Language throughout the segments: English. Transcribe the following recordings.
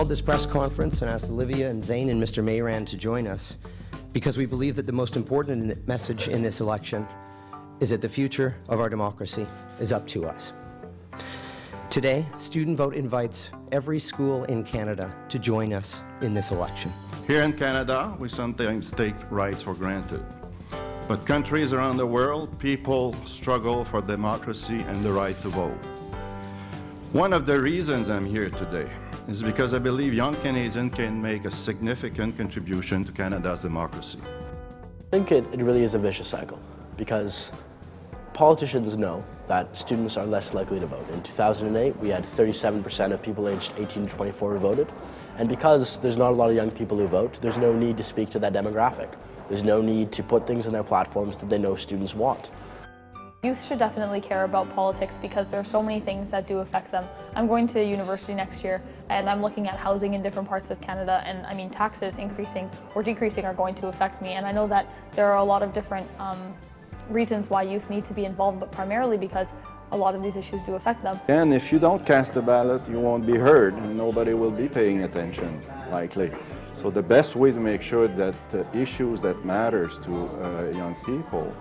called this press conference and asked Olivia and Zane and Mr. Mayran to join us because we believe that the most important message in this election is that the future of our democracy is up to us. Today, Student Vote invites every school in Canada to join us in this election. Here in Canada, we sometimes take rights for granted. But countries around the world, people struggle for democracy and the right to vote. One of the reasons I'm here today is because I believe young Canadians can make a significant contribution to Canada's democracy. I think it really is a vicious cycle because politicians know that students are less likely to vote. In 2008, we had 37% of people aged 18 to 24 who voted. And because there's not a lot of young people who vote, there's no need to speak to that demographic. There's no need to put things in their platforms that they know students want. Youth should definitely care about politics because there are so many things that do affect them. I'm going to university next year and I'm looking at housing in different parts of Canada, and I mean taxes increasing or decreasing are going to affect me, and I know that there are a lot of different reasons why youth need to be involved, but primarily because a lot of these issues do affect them. And if you don't cast a ballot, you won't be heard and nobody will be paying attention, likely. So the best way to make sure that the issues that matters to young people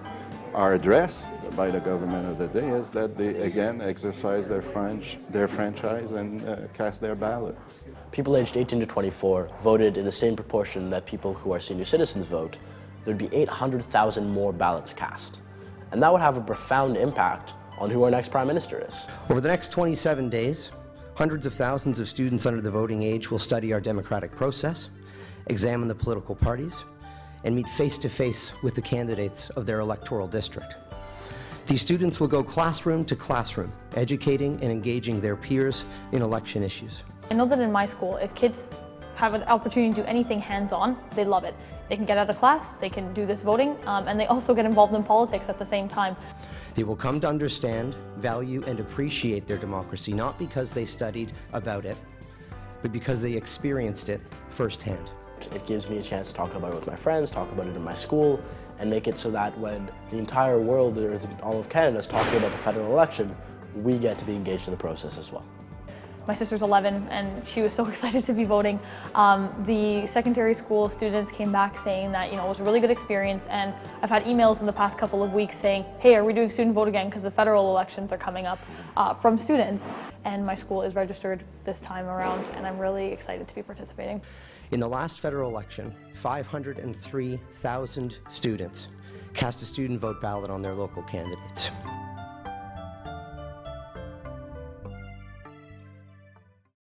are addressed by the government of the day is that they again exercise their franchise and cast their ballot. People aged 18 to 24 voted in the same proportion that people who are senior citizens vote. There'd be 800,000 more ballots cast. And that would have a profound impact on who our next Prime Minister is. Over the next 27 days, hundreds of thousands of students under the voting age will study our democratic process, examine the political parties, and meet face-to-face with the candidates of their electoral district. These students will go classroom to classroom, educating and engaging their peers in election issues. I know that in my school, if kids have an opportunity to do anything hands-on, they love it. They can get out of class, they can do this voting, and they also get involved in politics at the same time. They will come to understand, value, and appreciate their democracy, not because they studied about it, but because they experienced it firsthand. It gives me a chance to talk about it with my friends, talk about it in my school, and make it so that when the entire world or all of Canada is talking about the federal election, we get to be engaged in the process as well. My sister's 11 and she was so excited to be voting. The secondary school students came back saying that it was a really good experience, and I've had emails in the past couple of weeks saying, hey, are we doing student vote again because the federal elections are coming up, from students, and my school is registered this time around and I'm really excited to be participating. In the last federal election, 503,000 students cast a student vote ballot on their local candidates.